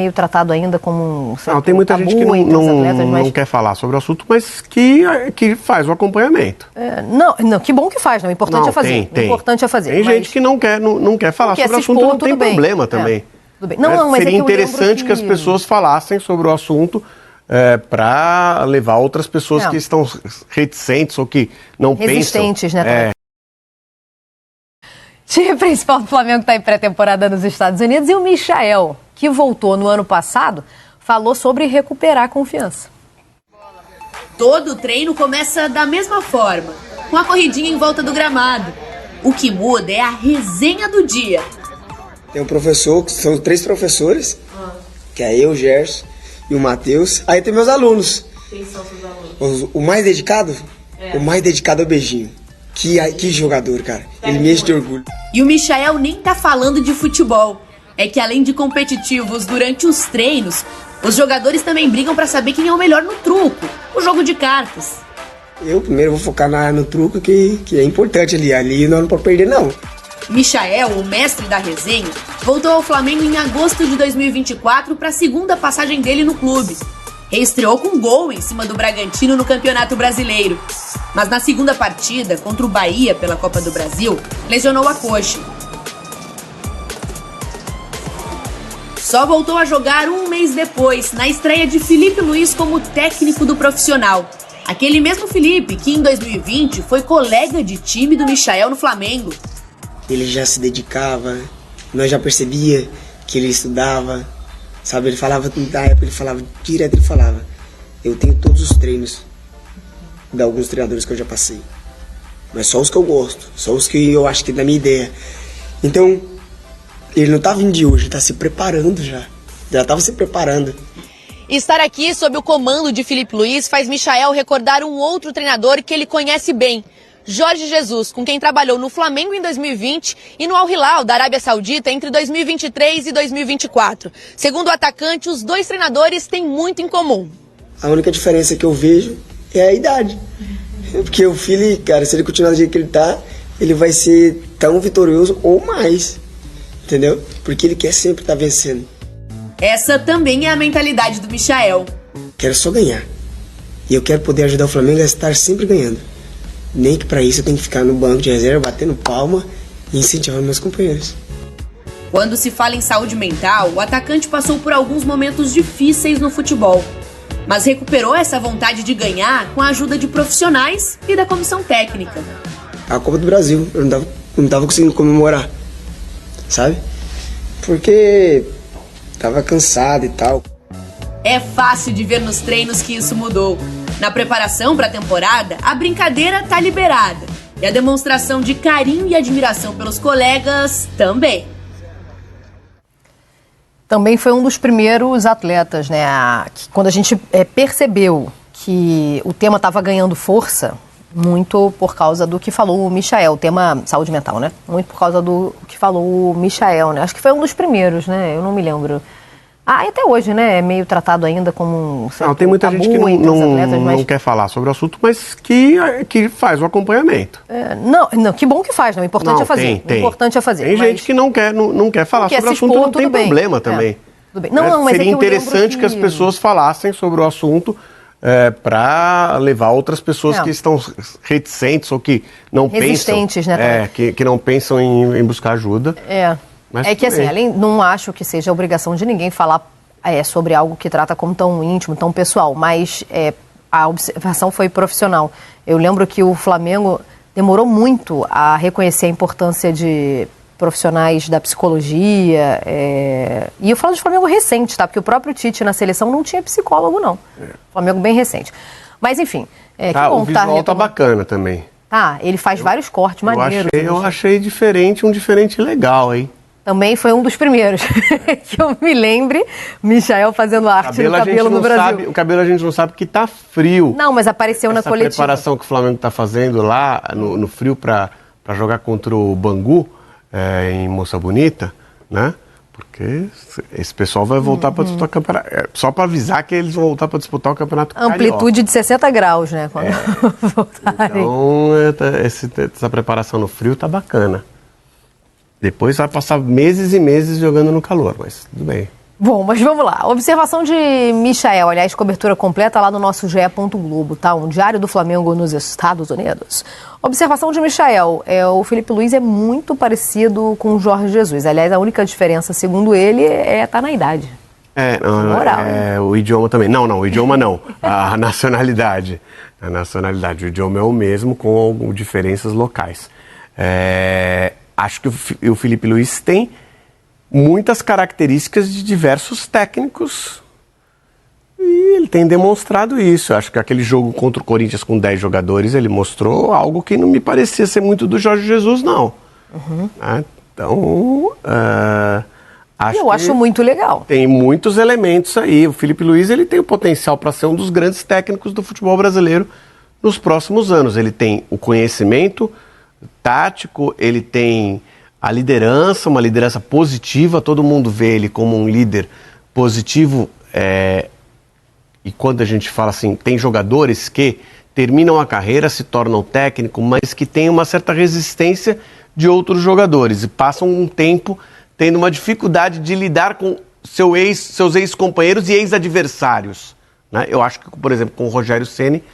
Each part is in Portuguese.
Meio tratado ainda como não, tem muita gente que não quer falar sobre o assunto, mas que faz o acompanhamento. Não, que bom que faz, não. O importante é fazer. O importante é fazer. Tem gente que não quer falar sobre o assunto, não tem problema também. Tudo bem. Mas seria interessante que as pessoas falassem sobre o assunto para levar outras pessoas que estão reticentes ou que não resistentes, pensam. Né? O time principal do Flamengo está em pré-temporada nos Estados Unidos e o Michael, que voltou no ano passado, falou sobre recuperar a confiança. Todo treino começa da mesma forma, com a corridinha em volta do gramado. O que muda é a resenha do dia. Tem um professor, que são 3 professores, que é eu, o Gerson e o Matheus. Aí tem meus alunos. Quem são seus alunos? O mais dedicado? O mais dedicado é o Beijinho. Que jogador, cara. Ele me enche de orgulho. E o Michael nem tá falando de futebol. É que além de competitivos durante os treinos, os jogadores também brigam pra saber quem é o melhor no truco, o jogo de cartas. Eu primeiro vou focar no truco, que é importante ali. Ali não pode perder, não. Michael, o mestre da resenha, voltou ao Flamengo em agosto de 2024 para a segunda passagem dele no clube. Reestreou com um gol em cima do Bragantino no Campeonato Brasileiro. Mas na segunda partida, contra o Bahia pela Copa do Brasil, lesionou a coxa. Só voltou a jogar um mês depois, na estreia de Filipe Luiz como técnico do profissional. Aquele mesmo Filipe que em 2020 foi colega de time do Michael no Flamengo. Ele já se dedicava, nós já percebia que ele estudava, sabe? Ele falava, da época ele falava, direto ele falava, eu tenho todos os treinos de alguns treinadores que eu já passei, mas só os que eu gosto, só os que eu acho que é da minha ideia. Então, ele não tá vindo de hoje, ele tá se preparando já estava se preparando. Estar aqui sob o comando de Filipe Luiz faz Michael recordar um outro treinador que ele conhece bem, Jorge Jesus, com quem trabalhou no Flamengo em 2020 e no Al Hilal da Arábia Saudita entre 2023 e 2024. Segundo o atacante, os 2 treinadores têm muito em comum. A única diferença que eu vejo é a idade. Porque o Fili, cara, se ele continuar do jeito que ele tá, ele vai ser tão vitorioso ou mais. Entendeu? Porque ele quer sempre estar vencendo. Essa também é a mentalidade do Michael. Quero só ganhar. E eu quero poder ajudar o Flamengo a estar sempre ganhando. Nem que para isso eu tenho que ficar no banco de reserva, batendo palma e incentivando meus companheiros. Quando se fala em saúde mental, o atacante passou por alguns momentos difíceis no futebol. Mas recuperou essa vontade de ganhar com a ajuda de profissionais e da comissão técnica. A Copa do Brasil, eu não tava conseguindo comemorar, sabe? Porque tava cansado e tal. É fácil de ver nos treinos que isso mudou. Na preparação para a temporada, a brincadeira tá liberada. E a demonstração de carinho e admiração pelos colegas também. Também foi um dos primeiros atletas, né? Que quando a gente percebeu que o tema estava ganhando força, muito por causa do que falou o Michael, o tema saúde mental, né? Muito por causa do que falou o Michael, né? Acho que foi um dos primeiros, né? Eu não me lembro. E até hoje, né? É meio tratado ainda como um tem muita gente que não quer falar sobre o assunto, mas que faz o acompanhamento. Não, que bom que faz, não. O importante é fazer. O importante é fazer. Tem gente que não quer falar sobre o assunto, não tem problema também. Tudo bem. Mas seria interessante que as pessoas falassem sobre o assunto para levar outras pessoas que estão reticentes ou que não resistentes, pensam, né? Que não pensam em buscar ajuda. Mas que assim, não acho que seja obrigação de ninguém falar sobre algo que trata como tão íntimo, tão pessoal, mas a observação foi profissional. Eu lembro que o Flamengo demorou muito a reconhecer a importância de profissionais da psicologia, e eu falo de Flamengo recente, tá? Porque o próprio Tite na seleção não tinha psicólogo, não. Flamengo bem recente. Mas enfim, que bom o visual tá bacana também. Ele faz vários cortes maneiros. Eu achei diferente, um diferente legal, hein? Também foi um dos primeiros que eu me lembre, Michael fazendo arte no cabelo no Brasil. O cabelo a gente não sabe porque tá frio. Não, mas apareceu na coletiva. Essa preparação que o Flamengo tá fazendo lá no frio para jogar contra o Bangu, em Moça Bonita, né? Porque esse pessoal vai voltar para disputar o campeonato. Só para avisar que eles vão voltar para disputar o campeonato carioca. Amplitude de 60 graus, né? Quando voltarem. Então, essa preparação no frio tá bacana. Depois vai passar meses e meses jogando no calor, mas tudo bem. Bom, mas vamos lá. Observação de Michael, aliás, cobertura completa lá no nosso ge.globo, tá? Um diário do Flamengo nos Estados Unidos. Observação de Michael, o Filipe Luís é muito parecido com o Jorge Jesus. Aliás, a única diferença, segundo ele, tá na idade. Moral, o idioma também. Não, o idioma não. A nacionalidade. A nacionalidade. O idioma é o mesmo, com diferenças locais. Acho que o Filipe Luís tem muitas características de diversos técnicos e ele tem demonstrado isso. Acho que aquele jogo contra o Corinthians com 10 jogadores, ele mostrou algo que não me parecia ser muito do Jorge Jesus, não. Então, eu acho muito legal. Tem muitos elementos aí. O Filipe Luís, ele tem o potencial para ser um dos grandes técnicos do futebol brasileiro nos próximos anos. Ele tem o conhecimento tático, ele tem a liderança, uma liderança positiva, todo mundo vê ele como um líder positivo, e quando a gente fala assim, tem jogadores que terminam a carreira, se tornam técnico, mas que têm uma certa resistência de outros jogadores e passam um tempo tendo uma dificuldade de lidar com seus ex-companheiros e ex-adversários, né? Eu acho que, por exemplo, com o Rogério Ceni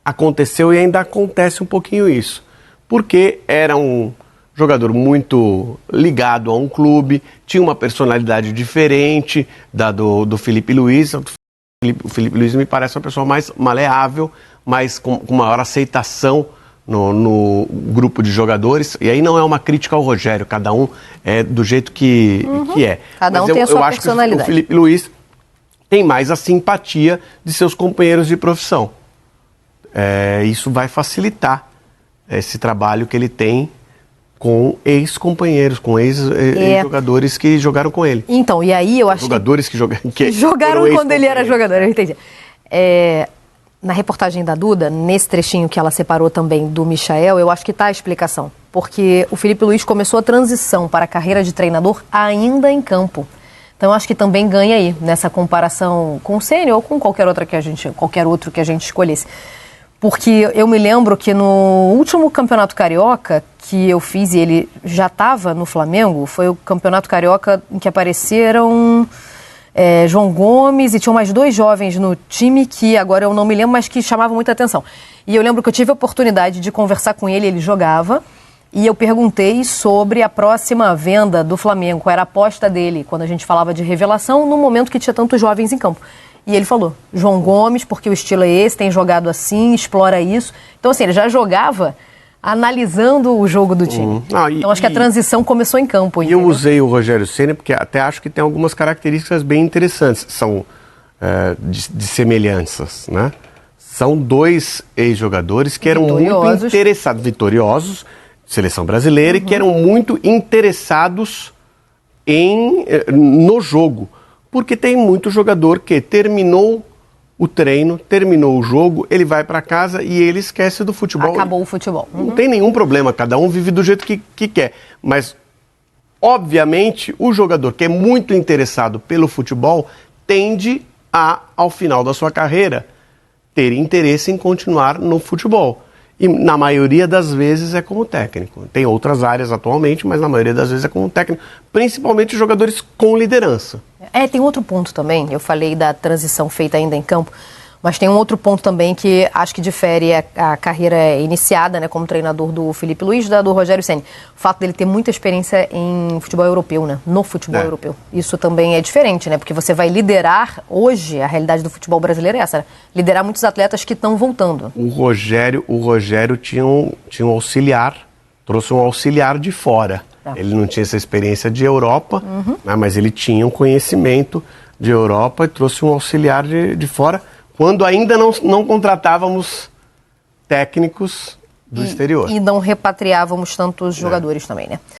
aconteceu e ainda acontece um pouquinho isso, porque era um jogador muito ligado a um clube, tinha uma personalidade diferente da do Filipe Luís. O Filipe Luís me parece uma pessoa mais maleável, mais com maior aceitação no grupo de jogadores. E aí não é uma crítica ao Rogério, cada um é do jeito que é. Cada um tem a sua personalidade. Eu acho que o Filipe Luís tem mais a simpatia de seus companheiros de profissão. Isso vai facilitar esse trabalho que ele tem com ex-companheiros, com ex-jogadores que jogaram com ele. Então, e aí eu acho jogadores que jogaram quando ele era jogador, eu entendi. Na reportagem da Duda, nesse trechinho que ela separou também do Michael, eu acho que está a explicação. Porque o Filipe Luís começou a transição para a carreira de treinador ainda em campo. Então, eu acho que também ganha aí, nessa comparação com o Ceni ou com qualquer outro que a gente escolhesse. Porque eu me lembro que no último Campeonato Carioca que eu fiz, e ele já estava no Flamengo, foi o Campeonato Carioca em que apareceram João Gomes e tinham mais 2 jovens no time que agora eu não me lembro, mas que chamavam muita atenção. E eu lembro que eu tive a oportunidade de conversar com ele jogava, e eu perguntei sobre a próxima venda do Flamengo, qual era a aposta dele, quando a gente falava de revelação, no momento que tinha tantos jovens em campo. E ele falou, João Gomes, porque o estilo é esse, tem jogado assim, explora isso. Então, assim, ele já jogava analisando o jogo do time. Então, acho que a transição começou em campo. E eu usei o Rogério Ceni porque até acho que tem algumas características bem interessantes, são de semelhanças, né? São 2 ex-jogadores que eram muito interessados, vitoriosos, seleção brasileira, e que eram muito interessados no jogo. Porque tem muito jogador que terminou o treino, terminou o jogo, ele vai para casa e ele esquece do futebol. Acabou o futebol. Não tem nenhum problema, cada um vive do jeito que quer. Mas, obviamente, o jogador que é muito interessado pelo futebol tende a, ao final da sua carreira, ter interesse em continuar no futebol. E na maioria das vezes é como técnico. Tem outras áreas atualmente, mas na maioria das vezes é como técnico. Principalmente jogadores com liderança. Tem outro ponto também. Eu falei da transição feita ainda em campo, mas tem um outro ponto também que acho que difere a carreira iniciada, né, como treinador do Filipe Luís da do Rogério Ceni. O fato dele ter muita experiência em futebol europeu, né, no futebol europeu. Isso também é diferente, né, porque você vai liderar, hoje, a realidade do futebol brasileiro é essa, né? Liderar muitos atletas que estão voltando. O Rogério tinha um auxiliar, trouxe um auxiliar de fora. Ele não tinha essa experiência de Europa, né, mas ele tinha um conhecimento de Europa e trouxe um auxiliar de fora, quando ainda não contratávamos técnicos do exterior. E não repatriávamos tantos jogadores também, né?